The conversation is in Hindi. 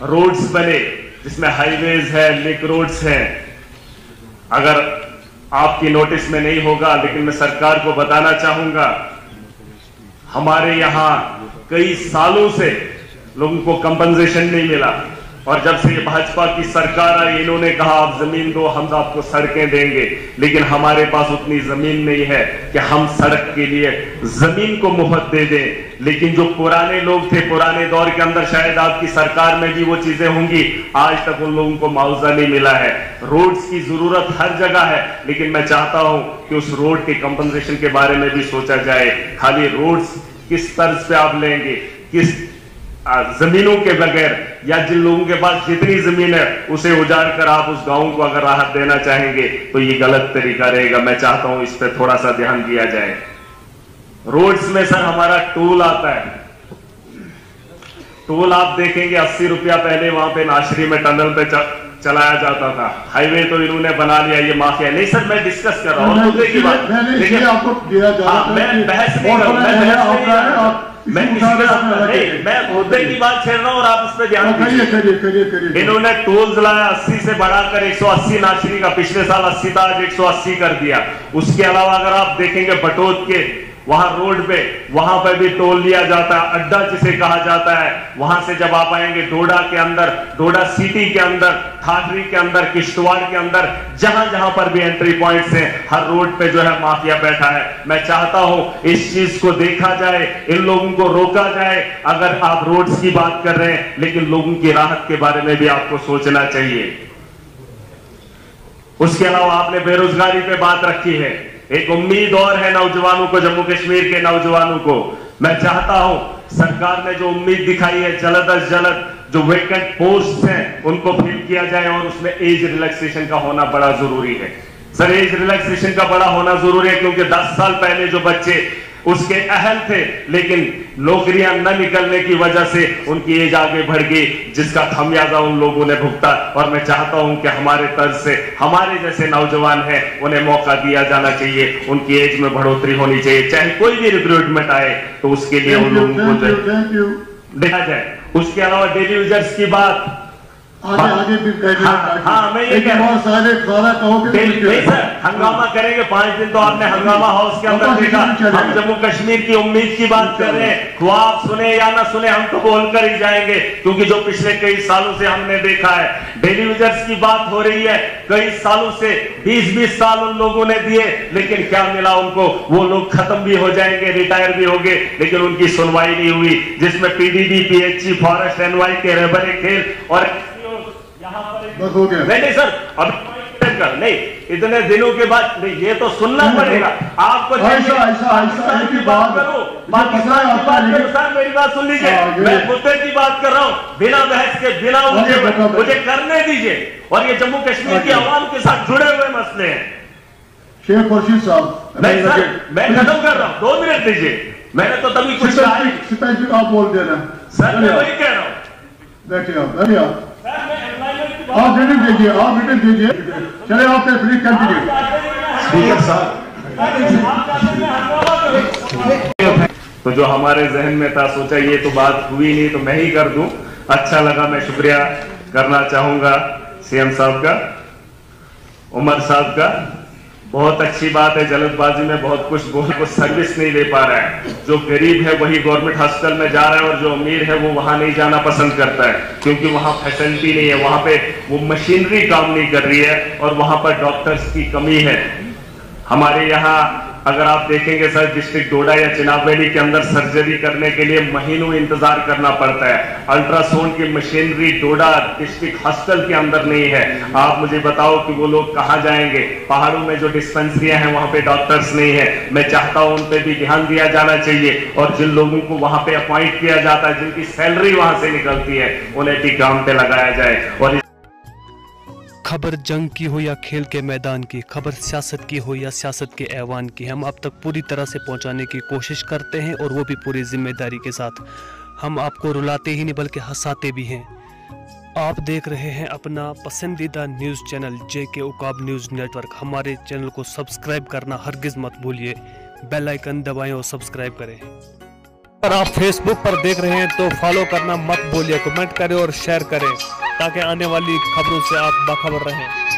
रोड्स बने जिसमें हाईवेज है, लिंक रोड्स हैं। अगर आपकी नोटिस में नहीं होगा, लेकिन मैं सरकार को बताना चाहूंगा, हमारे यहां कई सालों से लोगों को कंपनसेशन नहीं मिला, और जब से ये भाजपा की सरकार आई, इन्होंने कहा आप जमीन दो, हम आपको सड़कें देंगे, लेकिन हमारे पास उतनी जमीन नहीं है कि हम सड़क के लिए जमीन को मुफ्त दे दें। लेकिन जो पुराने लोग थे, पुराने दौर के अंदर, शायद आपकी सरकार में भी वो चीजें होंगी, आज तक उन लोगों को मुआवजा नहीं मिला है। रोड्स की जरूरत हर जगह है, लेकिन मैं चाहता हूं कि उस रोड के कंपनसेशन के बारे में भी सोचा जाए। खाली रोड्स किस तर्ज पे आप लेंगे, किस जमीनों के बगैर, या जिन लोगों के पास जितनी जमीन है उसे उजाड़ कर आप उस गांव को अगर राहत देना चाहेंगे तो ये गलत तरीका रहेगा। मैं चाहता हूं इस पर थोड़ा सा ध्यान दिया जाए। रोड्स में सर हमारा टोल आता है, टोल आप देखेंगे 80 रुपया पहले वहां पे नाशरी में टनल पे चलाया जाता था। हाईवे तो इन्होंने बना लिया, ये माफिया। नहीं सर, मैं डिस्कस कर रहा हूँ मुद्दे की बात, लेकिन आपको मैं बहस नहीं कर रहा हूँ, मैं मुद्दे की बात छेड़ रहा हूँ और आप उस पर ध्यान दीजिए। इन्होंने टोल लाया 80 से बढ़ाकर 180 नाशरी का, पिछले साल 80 था, आज 180 कर दिया। उसके अलावा अगर आप देखेंगे बटोत के वहां रोड पे, वहां पर भी टोल लिया जाता है, अड्डा जिसे कहा जाता है। वहां से जब आप आएंगे डोडा के अंदर, डोडा सिटी के अंदर, ठाठरी के अंदर, किश्तवाड़ के अंदर, जहां जहां पर भी एंट्री पॉइंट्स हैं, हर रोड पे जो है माफिया बैठा है। मैं चाहता हूं इस चीज को देखा जाए, इन लोगों को रोका जाए। अगर आप रोड्स की बात कर रहे हैं, लेकिन लोगों की राहत के बारे में भी आपको सोचना चाहिए। उसके अलावा आपने बेरोजगारी पे बात रखी है, एक उम्मीद और है नौजवानों को, जम्मू कश्मीर के नौजवानों को। मैं चाहता हूं सरकार ने जो उम्मीद दिखाई है, जल्द अज जल्द जो वेकेंट पोस्ट हैं उनको फिल किया जाए, और उसमें एज रिलैक्सेशन का होना बड़ा जरूरी है। सर, एज रिलैक्सेशन का बड़ा होना जरूरी है, क्योंकि 10 साल पहले जो बच्चे उसके अहल थे, लेकिन नौकरियां न निकलने की वजह से उनकी एज आगे बढ़ गई, जिसका खमियाजा उन लोगों ने भुगता। और मैं चाहता हूं कि हमारे तर्ज से हमारे जैसे नौजवान हैं, उन्हें मौका दिया जाना चाहिए, उनकी एज में बढ़ोतरी होनी चाहिए। चाहे कोई भी रिक्रूटमेंट आए तो उसके लिए उन लोगों को देखा जाए। उसके अलावा डेली यूजर्स की बात आगे भी हाँ, मैं ये कह रहा हूं, नहीं सर, हंगामा करेंगे 5 दिन तो आपने हंगामा हाउस के अंदर देखा। हम जम्मू कश्मीर की उम्मीद की बात कर रहे हैं, ख्वाब सुने या ना सुने, हम तो बोलकर ही जाएंगे, क्योंकि जो पिछले कई सालों से हमने देखा है। डेली यूजर्स की बात हो रही है, कई सालों से 20-20 साल उन लोगों ने दिए, लेकिन क्या मिला उनको? वो लोग खत्म भी हो जाएंगे, रिटायर भी होंगे, लेकिन उनकी सुनवाई नहीं हुई। जिसमें पीडीडी, पीएचई, फॉरेस्ट, एनवाई के रहबरे खेल और बस हो गया। नहीं सर, अब नहीं, इतने दिनों के बाद नहीं, ये तो सुनना पड़ेगा आपको। ऐसा की बात करो, मेरी बात सुन लीजिए। मैं मुद्दे की बात कर रहा हूँ, बिना बहस के, बिना मुझे करने दीजिए। और ये जम्मू कश्मीर की आवाम के साथ जुड़े हुए मसले हैं। शेख खुर्शीद साहब, नहीं सर, मैं खत्म कर रहा हूँ, 2 मिनट दीजिए। मैंने तो तभी कुछ स्पेसिफिक आप बोल देना सर, मैं वही कह रहा हूँ। बैठिए आप रिटर्न दीजिए, आप रिटर्न दीजिए। चले आप प्लीज कंटिन्यू। तो जो हमारे जहन में था, सोचा ये तो बात हुई नहीं तो मैं ही कर दूं। अच्छा लगा, मैं शुक्रिया करना चाहूंगा सीएम साहब का, उमर साहब का। बहुत अच्छी बात है, जल्दबाजी में बहुत कुछ बोल को सर्विस नहीं दे पा रहा है। जो गरीब है वही गवर्नमेंट हॉस्पिटल में जा रहा है, और जो अमीर है वो वहां नहीं जाना पसंद करता है, क्योंकि वहां फैसिलिटी नहीं है, वहां पे वो मशीनरी काम नहीं कर रही है, और वहां पर डॉक्टर्स की कमी है। हमारे यहाँ अगर आप देखेंगे सर, डिस्ट्रिक्ट डोडा या चिनाब वैली के अंदर सर्जरी करने के लिए महीनों इंतजार करना पड़ता है। अल्ट्रासाउंड की मशीनरी डोडा डिस्ट्रिक्ट हॉस्पिटल के अंदर नहीं है। आप मुझे बताओ कि वो लोग कहां जाएंगे? पहाड़ों में जो डिस्पेंसरियां हैं वहां पे डॉक्टर्स नहीं है। मैं चाहता हूं उन पे भी ध्यान दिया जाना चाहिए, और जिन लोगों को वहां पे अपॉइंट किया जाता है, जिनकी सैलरी वहां से निकलती है, उन्हें भी काम पे लगाया जाए। और खबर जंग की हो या खेल के मैदान की, खबर सियासत की हो या सियासत के ऐवान की, हम आप तक पूरी तरह से पहुंचाने की कोशिश करते हैं, और वो भी पूरी जिम्मेदारी के साथ। हम आपको रुलाते ही नहीं बल्कि हंसाते भी हैं। आप देख रहे हैं अपना पसंदीदा news channel JK Uqab news network. हमारे चैनल को सब्सक्राइब करना हरगिज़ मत भूलिए, बेल आइकन दबाएं और सब्सक्राइब करें। अगर आप फेसबुक पर देख रहे हैं तो फॉलो करना मत भूलिए, कमेंट करें और शेयर करें ताकि आने वाली खबरों से आप बाखबर रहें।